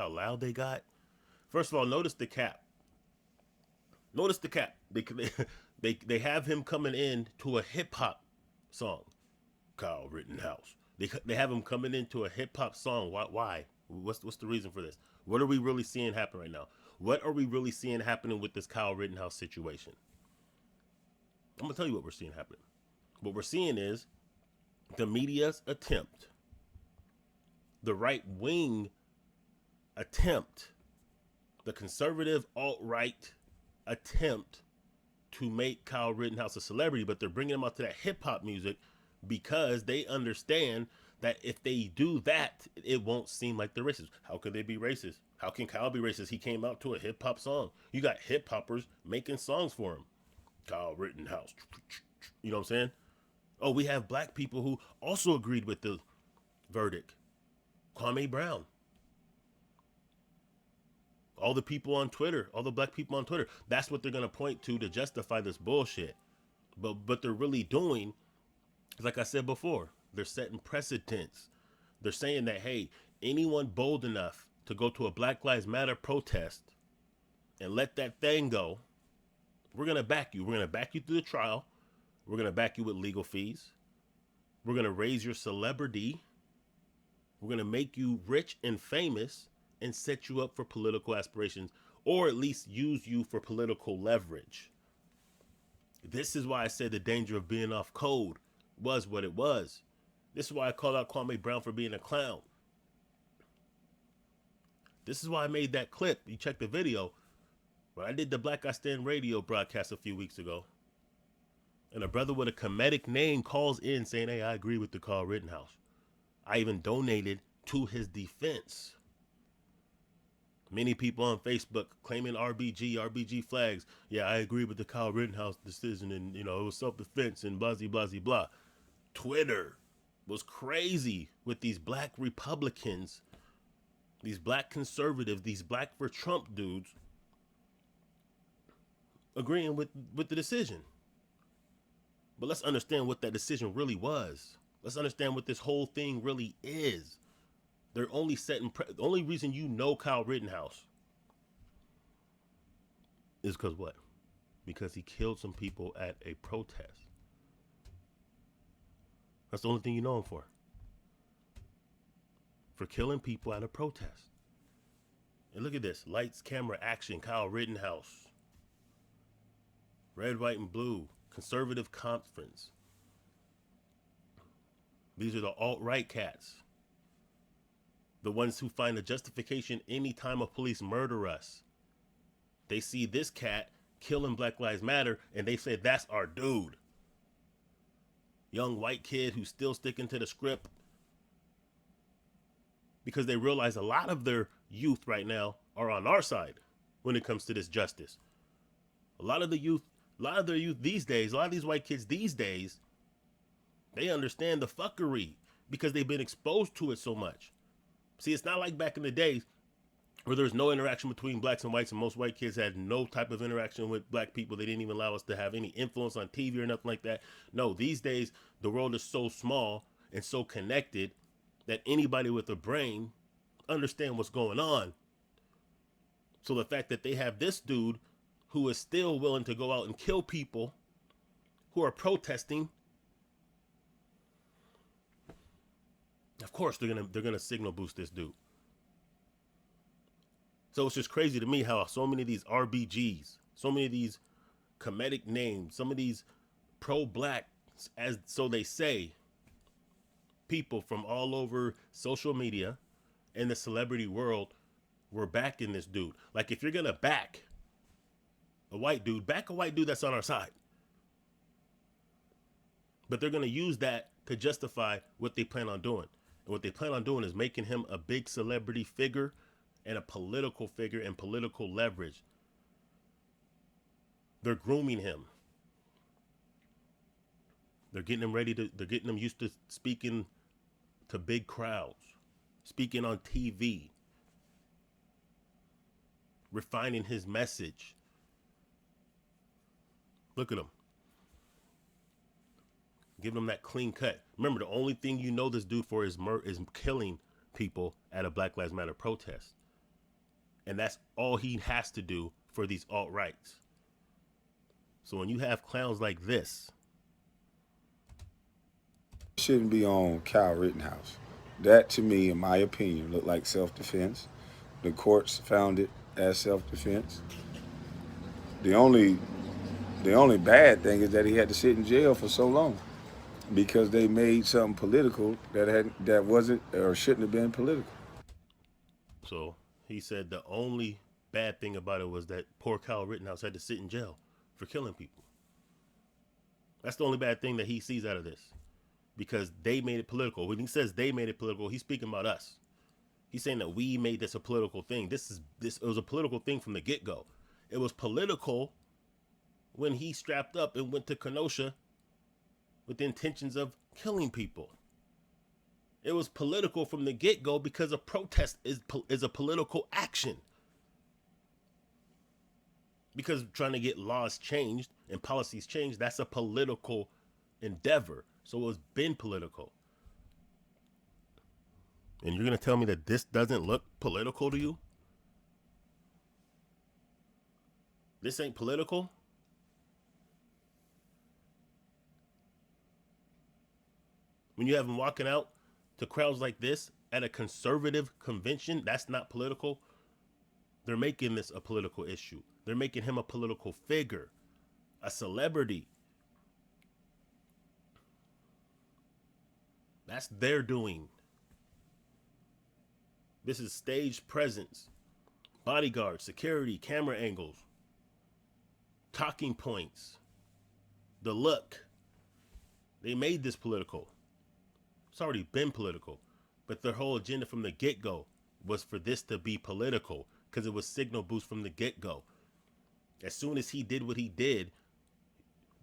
how loud they got. First of all, notice the cap. Notice the cap. They have him coming in to a hip hop song. Kyle Rittenhouse. They have him coming into a hip hop song. Why? What's the reason for this? What are we really seeing happen right now? What are we really seeing happening with this Kyle Rittenhouse situation? I'm gonna tell you what we're seeing happening. What we're seeing is the media's attempt, the right wing attempt, the conservative alt-right attempt to make Kyle Rittenhouse a celebrity, but they're bringing him out to that hip hop music because they understand that if they do that, it won't seem like they're racist. How could they be racist? How can Kyle be racist? He came out to a hip hop song. You got hip hoppers making songs for him. Kyle Rittenhouse. You know what I'm saying? Oh, we have black people who also agreed with the verdict. Kwame Brown. All the people on Twitter, all the black people on Twitter, that's what they're going to point to justify this bullshit. But they're really doing, like I said before, they're setting precedents. They're saying that, hey, anyone bold enough to go to a Black Lives Matter protest and let that thing go, we're going to back you. We're going to back you through the trial. We're going to back you with legal fees. We're going to raise your celebrity. We're going to make you rich and famous and set you up for political aspirations, or at least use you for political leverage. This is why I said the danger of being off code was what it was. This is why I called out Kwame Brown for being a clown. This is why I made that clip. You check the video. When I did the blackistand radio broadcast a few weeks ago, and a brother with a comedic name calls in saying, hey, I agree with the Kyle Rittenhouse. I even donated to his defense. Many people on Facebook claiming RBG flags. Yeah, I agree with the Kyle Rittenhouse decision, and it was self-defense and blah, blah, blah, blah. Twitter was crazy with these black Republicans, these black conservatives, these black for Trump dudes agreeing with the decision. But let's understand what that decision really was. Let's understand what this whole thing really is. They're only setting the only reason you know Kyle Rittenhouse is because what? Because he killed some people at a protest. That's the only thing you know him for. For killing people at a protest. And look at this. Lights, camera, action. Kyle Rittenhouse. Red, white, and blue. Conservative conference. These are the alt-right cats. The ones who find a justification anytime a police murder us. They see this cat killing Black Lives Matter and they say, that's our dude. Young white kid who's still sticking to the script. Because they realize a lot of their youth right now are on our side when it comes to this justice. A lot of their youth these days, a lot of these white kids these days, they understand the fuckery because they've been exposed to it so much. See, it's not like back in the days where there's no interaction between blacks and whites, and most white kids had no type of interaction with black people. They didn't even allow us to have any influence on TV or nothing like that. No, these days, the world is so small and so connected that anybody with a brain understand what's going on. So the fact that they have this dude who is still willing to go out and kill people who are protesting, of course they're gonna signal boost this dude. So it's just crazy to me how so many of these RBGs, so many of these comedic names, some of these pro-black, as so they say, people from all over social media and the celebrity world were backing this dude. Like, if you're gonna back a white dude, back a white dude that's on our side. But they're gonna use that to justify what they plan on doing. And what they plan on doing is making him a big celebrity figure and a political figure and political leverage. They're grooming him. They're getting him used to speaking to big crowds, speaking on TV, refining his message. Look at him. Give him that clean cut. Remember, the only thing you know this dude for is killing people at a Black Lives Matter protest. And that's all he has to do for these alt-rights. So when you have clowns like this, shouldn't be on Kyle Rittenhouse. That, to me, in my opinion, looked like self-defense. The courts found it as self-defense. The only the only bad thing is that he had to sit in jail for so long because they made something political that wasn't or shouldn't have been political. so he said the only bad thing about it was that poor Kyle Rittenhouse had to sit in jail for killing people. That's the only bad thing that he sees out of this, because they made it political. When he says they made it political, he's speaking about us. He's saying that we made this a political thing. This it was a political thing from the get-go. It was political when he strapped up and went to Kenosha with the intentions of killing people. It was political from the get-go because a protest is a political action. Because trying to get laws changed and policies changed, that's a political endeavor. So it's been political. And you're going to tell me that this doesn't look political to you? This ain't political? When you have them walking out to crowds like this at a conservative convention, that's not political. They're making this a political issue. They're making him a political figure, a celebrity. That's their doing. This is staged presence, bodyguards, security, camera angles, talking points, the look. They made this political. It's already been political. But their whole agenda from the get-go was for this to be political, because it was signal boost from the get-go. As soon as he did what he did,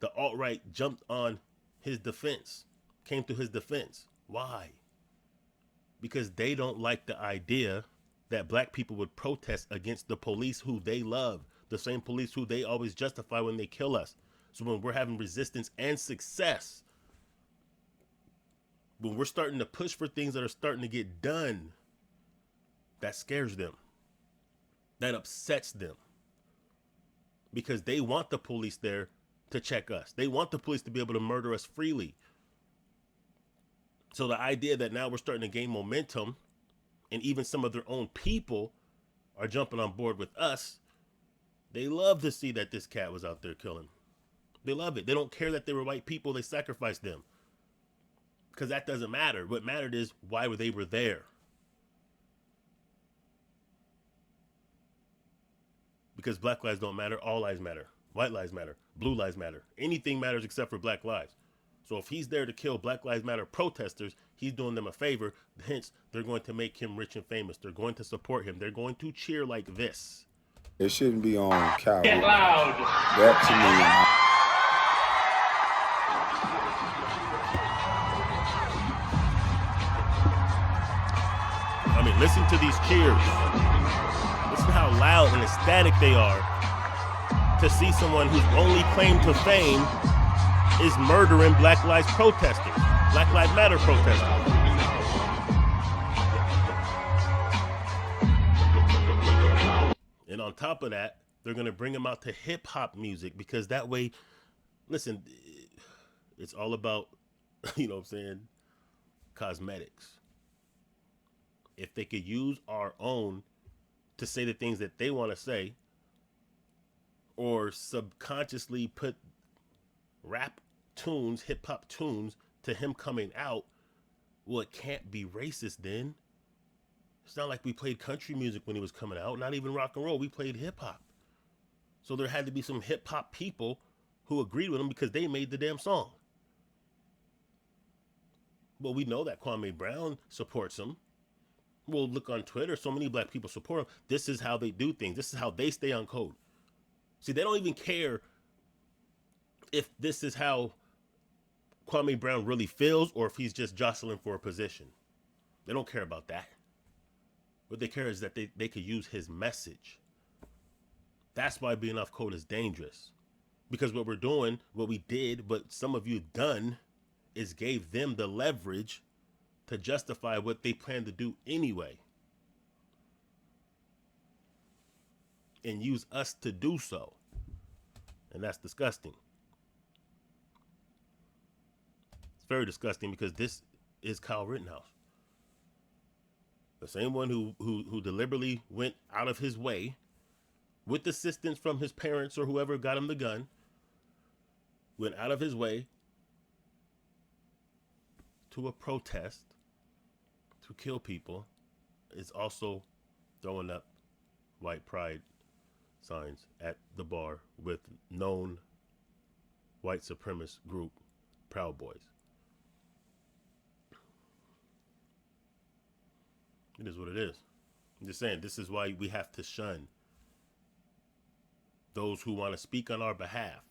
the alt-right jumped on his defense, came to his defense. Why? Because they don't like the idea that black people would protest against the police who they love, the same police who they always justify when they kill us. So when we're having resistance and success, when we're starting to push for things that are starting to get done, that scares them. That upsets them. Because they want the police there to check us. They want the police to be able to murder us freely. So the idea that now we're starting to gain momentum and even some of their own people are jumping on board with us, they love to see that this cat was out there killing. They love it. They don't care that they were white people. They sacrificed them. Because that doesn't matter. What mattered is why they were there. Because black lives don't matter. All lives matter. White lives matter. Blue lives matter. Anything matters except for black lives. So if he's there to kill Black Lives Matter protesters, he's doing them a favor. Hence, they're going to make him rich and famous. They're going to support him. They're going to cheer like this. It shouldn't be on Kyle Rittenhouse. Get loud. That I mean, listen to these cheers. Listen how loud and ecstatic they are to see someone whose only claim to fame is murdering Black Lives protesters, Black Lives Matter protesters. And on top of that, they're going to bring them out to hip hop music, because that way, listen, it's all about, you know what I'm saying, cosmetics. If they could use our own to say the things that they want to say, or subconsciously put rap tunes, hip hop tunes to him coming out, well, it can't be racist then. It's not like we played country music when he was coming out, not even rock and roll. We played hip hop. So there had to be some hip hop people who agreed with him because they made the damn song. Well, we know that Kwame Brown supports him. We'll look on Twitter, so many black people support him. This is how they do things. This is how they stay on code. See, they don't even care if this is how Kwame Brown really feels or if he's just jostling for a position. They don't care about that. What they care is that they could use his message. That's why being off code is dangerous. Because what we're doing, what we did, what some of you have done, is gave them the leverage to justify what they plan to do anyway. and use us to do so. And that's disgusting. It's very disgusting because this is Kyle Rittenhouse. The same one who deliberately went out of his way with assistance from his parents or whoever got him the gun, went out of his way to a protest to kill people, is also throwing up white pride signs at the bar with known white supremacist group Proud Boys. It is what it is. I'm just saying, this is why we have to shun those who want to speak on our behalf.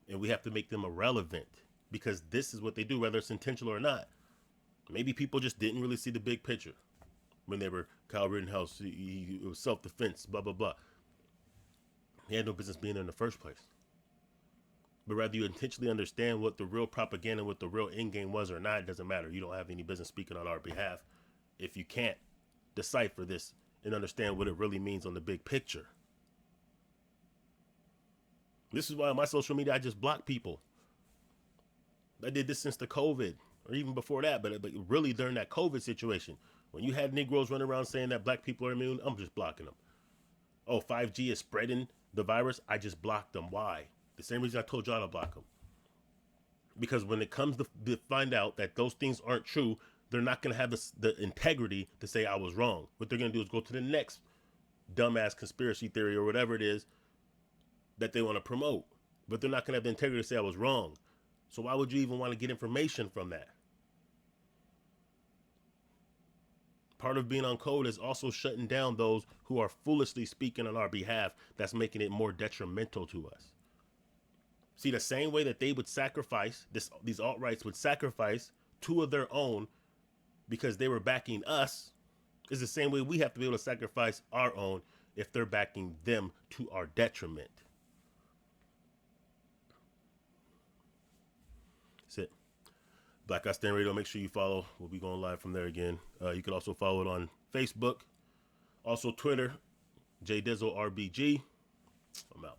And we have to make them irrelevant because this is what they do, whether it's intentional or not. Maybe people just didn't really see the big picture when they were Kyle Rittenhouse. It was self-defense, blah, blah, blah. He had no business being there in the first place. But rather you intentionally understand what the real propaganda, what the real end game was or not, it doesn't matter. You don't have any business speaking on our behalf if you can't decipher this and understand what it really means on the big picture. This is why on my social media, I just block people. I did this since the COVID, or even before that, but really during that COVID situation, when you had Negroes running around saying that black people are immune, I'm just blocking them. Oh, 5G is spreading the virus, I just blocked them. Why? The same reason I told y'all to block them. Because when it comes to find out that those things aren't true, they're not going to have the integrity to say I was wrong. What they're going to do is go to the next dumbass conspiracy theory or whatever it is that they want to promote. But they're not going to have the integrity to say I was wrong. So why would you even want to get information from that? Part of being on code is also shutting down those who are foolishly speaking on our behalf. That's making it more detrimental to us. See, the same way that they would sacrifice, these alt-rights would sacrifice two of their own because they were backing us, is the same way we have to be able to sacrifice our own if they're backing them to our detriment. That's it. Blackistand Radio, make sure you follow. We'll be going live from there again. You can also follow it on Facebook. Also Twitter, JDizzleRBG. I'm out.